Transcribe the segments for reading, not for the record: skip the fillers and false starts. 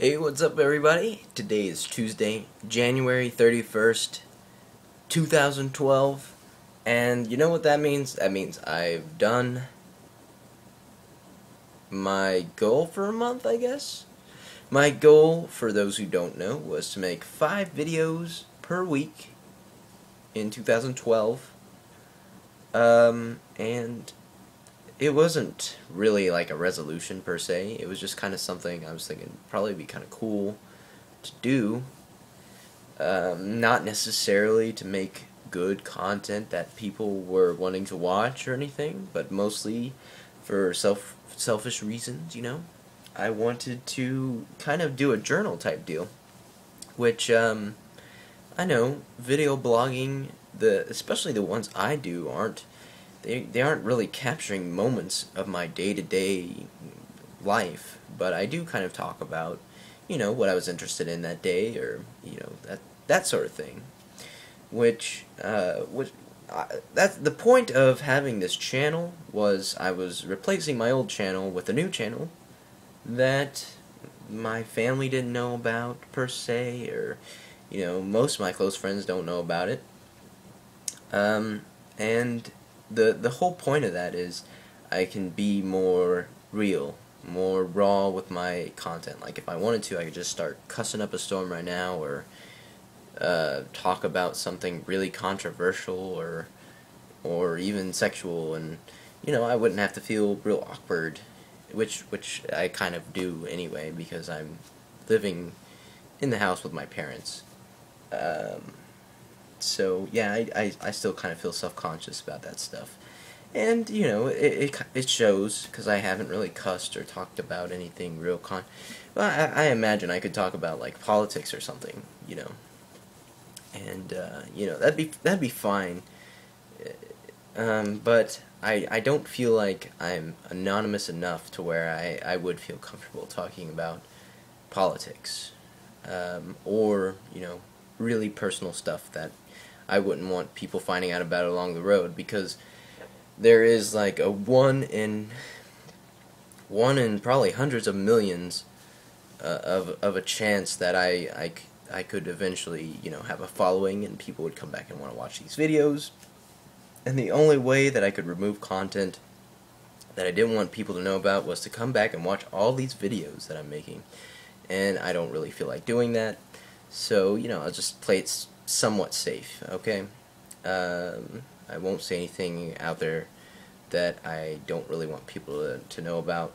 Hey, what's up, everybody? Today is Tuesday, January 31st, 2012, and you know what that means? That means I've done my goal for a month, I guess? My goal, for those who don't know, was to make 5 videos per week in 2012, and it wasn't really like a resolution per se. It was just kind of something I was thinking probably be kind of cool to do. Not necessarily to make good content that people were wanting to watch or anything, but mostly for selfish reasons, you know. I wanted to kind of do a journal type deal, which I know video blogging, especially the ones I do, they aren't really capturing moments of my day-to-day life, but I do kind of talk about, what I was interested in that day, or that sort of thing. That's the point of having this channel. Was I was replacing my old channel with a new channel that my family didn't know about per se, or most of my close friends don't know about it. And the whole point of that is I can be more real, more raw with my content. Like if I wanted to, I could just start cussing up a storm right now, or talk about something really controversial, or even sexual, and I wouldn't have to feel real awkward, which I kind of do anyway because I'm living in the house with my parents. So yeah, I still kind of feel self-conscious about that stuff. And, it shows, because I haven't really cussed or talked about anything real well, I imagine I could talk about, like, politics or something, and, that'd be fine. But I don't feel like I'm anonymous enough to where I would feel comfortable talking about politics, or, really personal stuff that I wouldn't want people finding out about along the road, because there is like a one in probably hundreds of millions of a chance that I could eventually have a following, and people would come back and want to watch these videos. And the only way that I could remove content that I didn't want people to know about was to come back and watch all these videos that I'm making, and I don't really feel like doing that. So I'll just play it somewhat safe, okay? I won't say anything out there that I don't really want people to know about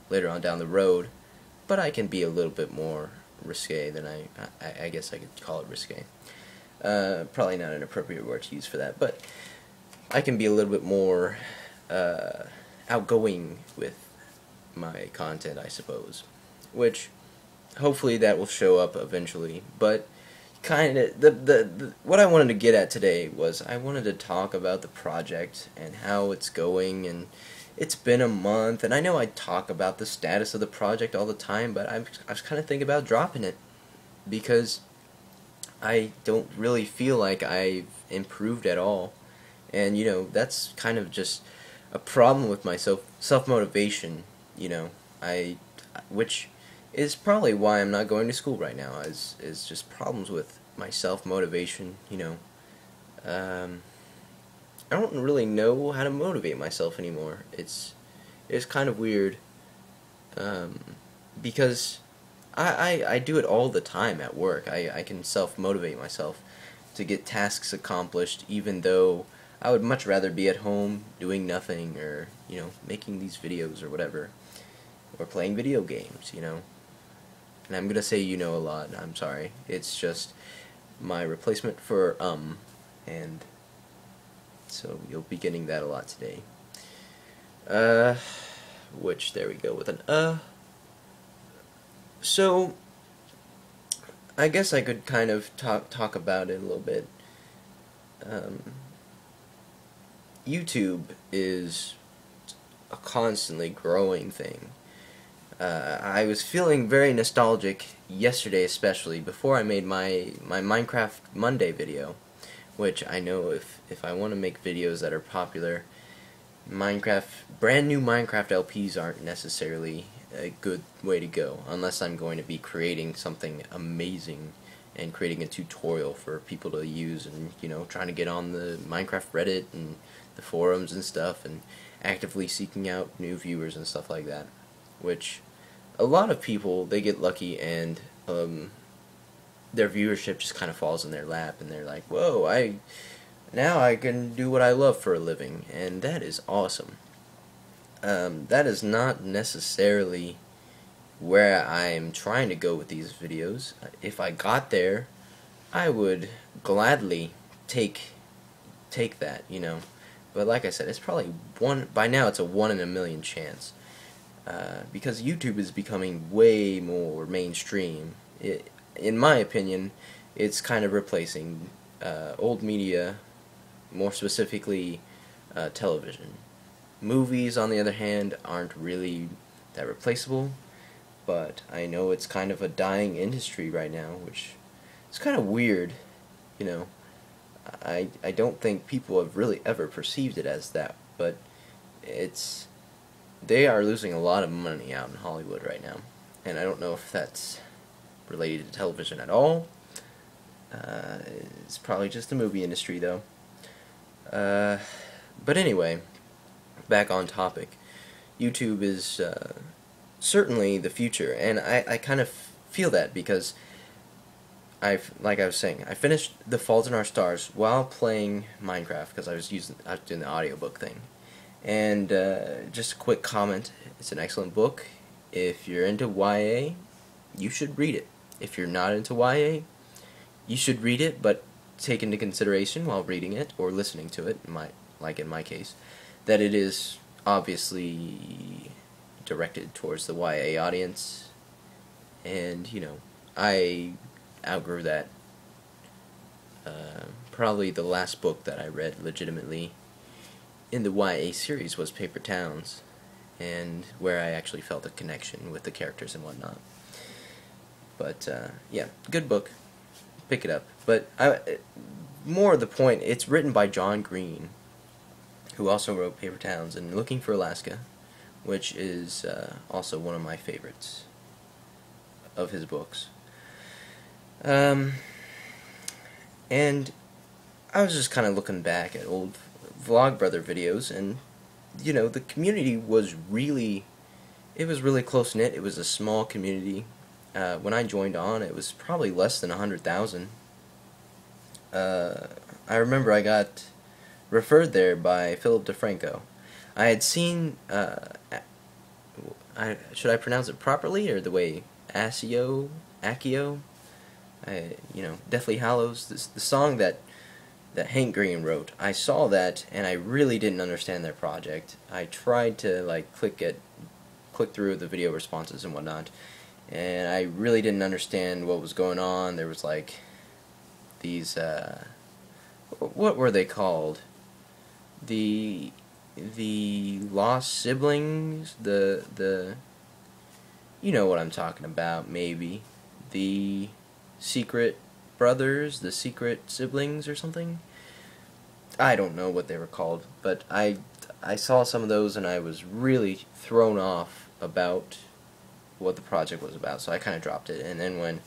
later on down the road, but I can be a little bit more risque than I guess I could call it risque. Probably not an appropriate word to use for that, but I can be a little bit more outgoing with my content, I suppose, which hopefully that will show up eventually. But kind of the what I wanted to get at today was I wanted to talk about the project and how it's going, and it's been a month, and I know I talk about the status of the project all the time, but I was kind of thinking about dropping it because I don't really feel like I've improved at all, and that's kind of just a problem with my self-motivation, which is probably why I'm not going to school right now, is just problems with my self-motivation, I don't really know how to motivate myself anymore. It's kind of weird, because I do it all the time at work. I can self-motivate myself to get tasks accomplished, even though I would much rather be at home doing nothing, or, making these videos or whatever, or playing video games, And I'm gonna say a lot, I'm sorry. It's just my replacement for and so you'll be getting that a lot today. Which, there we go with an So, I guess I could kind of talk about it a little bit. YouTube is a constantly growing thing. I was feeling very nostalgic yesterday, especially before I made my Minecraft Monday video, which I know if I want to make videos that are popular, brand new Minecraft LPs aren't necessarily a good way to go, unless I'm going to be creating something amazing and creating a tutorial for people to use, and trying to get on the Minecraft Reddit and the forums and stuff, and actively seeking out new viewers and stuff like that, which a lot of people, they get lucky and their viewership just kind of falls in their lap, and they're like, whoa, now I can do what I love for a living, and that is awesome. That is not necessarily where I'm trying to go with these videos. If I got there, I would gladly take that, But like I said, it's probably by now it's a 1 in a million chance. Because YouTube is becoming way more mainstream. In my opinion, it's kind of replacing old media, more specifically television. Movies, on the other hand, aren't really that replaceable, but I know it's kind of a dying industry right now, which is kind of weird, I don't think people have really ever perceived it as that, but they are losing a lot of money out in Hollywood right now, and I don't know if that's related to television at all. It's probably just the movie industry, though. But anyway, back on topic. YouTube is certainly the future, and I kind of feel that because like I was saying, I finished The Fault in Our Stars while playing Minecraft because I was doing the audiobook thing. And just a quick comment, it's an excellent book. If you're into YA, you should read it. If you're not into YA, you should read it, but take into consideration while reading it or listening to it, like in my case, that it is obviously directed towards the YA audience, and I outgrew that. Probably the last book that I read legitimately in the YA series was Paper Towns, and where I actually felt a connection with the characters and whatnot. But yeah, good book, pick it up. But more of the point, it's written by John Green, who also wrote Paper Towns and Looking for Alaska, which is also one of my favorites of his books. And I was just kind of looking back at old Vlogbrother videos, and the community was really close-knit. It was a small community. When I joined on, it was probably less than 100,000. I remember I got referred there by Philip DeFranco. I had seen, should I pronounce it properly, or the way Accio, Deathly Hallows, the song that Hank Green wrote. I saw that, and I really didn't understand their project. I tried to click through the video responses and whatnot, and I really didn't understand what was going on. There was these what were they called? The lost siblings, the you know what I'm talking about, maybe. The secret brothers, the secret siblings or something? I don't know what they were called, but I saw some of those and I was really thrown off about what the project was about, so I kind of dropped it. And then when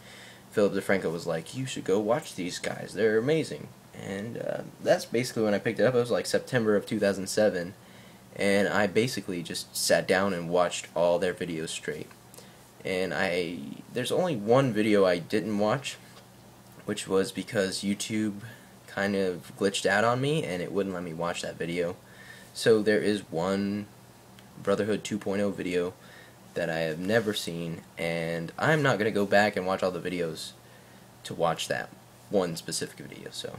Philip DeFranco was like, you should go watch these guys, they're amazing. And that's basically when I picked it up. It was like September of 2007, and I basically just sat down and watched all their videos straight. And there's only one video I didn't watch, which was because YouTube kind of glitched out on me and it wouldn't let me watch that video. So there is one Brotherhood 2.0 video that I have never seen, and I'm not going to go back and watch all the videos to watch that one specific video. So,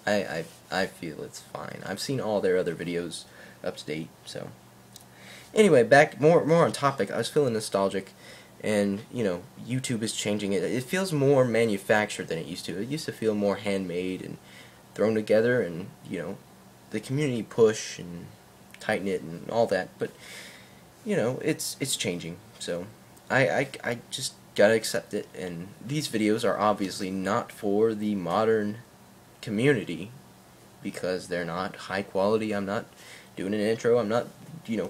I feel it's fine. I've seen all their other videos up to date. So anyway, back more on topic. I was feeling nostalgic, and YouTube is changing it. It feels more manufactured than it used to. It used to feel more handmade and thrown together, and the community push and tighten it and all that. But it's changing. So I just gotta accept it. And these videos are obviously not for the modern community because they're not high quality. I'm not doing an intro. I'm not,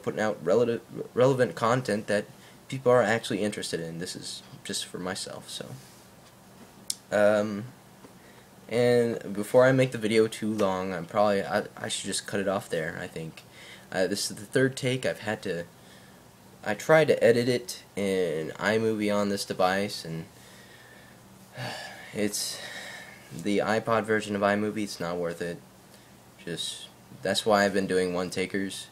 putting out relevant content that people are actually interested in. This is just for myself. So, and before I make the video too long, I should just cut it off there. I think this is the third take. I tried to edit it in iMovie on this device, and it's the iPod version of iMovie. It's not worth it. That's why I've been doing one takers,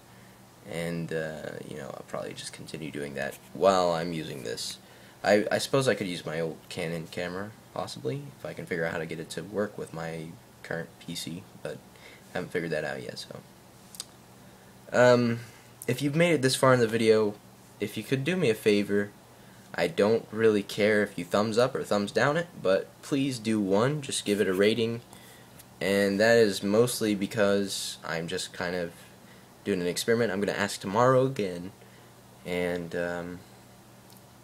and I'll probably just continue doing that while I'm using this. I suppose I could use my old Canon camera, possibly, if I can figure out how to get it to work with my current PC, but I haven't figured that out yet. So, if you've made it this far in the video, if you could do me a favor, I don't really care if you thumbs up or thumbs down it, but please do one, just give it a rating, and that is mostly because I'm just kind of doing an experiment. I'm going to ask tomorrow again, and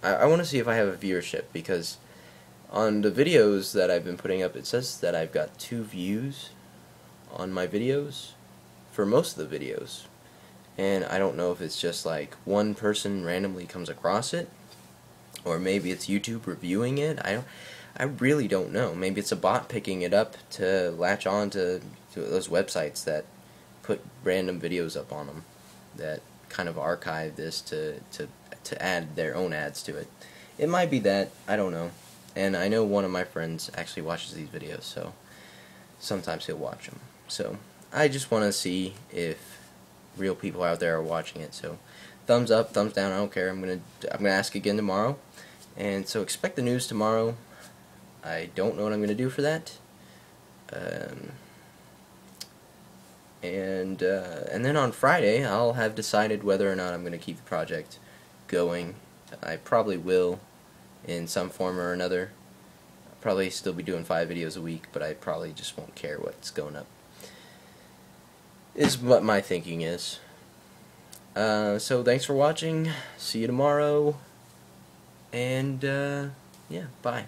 I want to see if I have a viewership, because on the videos that I've been putting up, it says that I've got 2 views on my videos for most of the videos. And I don't know if it's just like one person randomly comes across it, or maybe it's YouTube reviewing it. I really don't know. Maybe it's a bot picking it up to latch on to those websites that put random videos up on them, that kind of archive this to add their own ads to it. It might be that, I don't know. And I know one of my friends actually watches these videos, so sometimes he'll watch them. So I just want to see if real people out there are watching it. So thumbs up, thumbs down, I don't care. I'm gonna ask again tomorrow, and so expect the news tomorrow. I don't know what I'm gonna do for that, and then on Friday I'll have decided whether or not I'm gonna keep the project going. I probably will, in some form or another. I'll probably still be doing 5 videos a week, but I probably just won't care what's going up, is what my thinking is. So thanks for watching, see you tomorrow, and yeah, bye.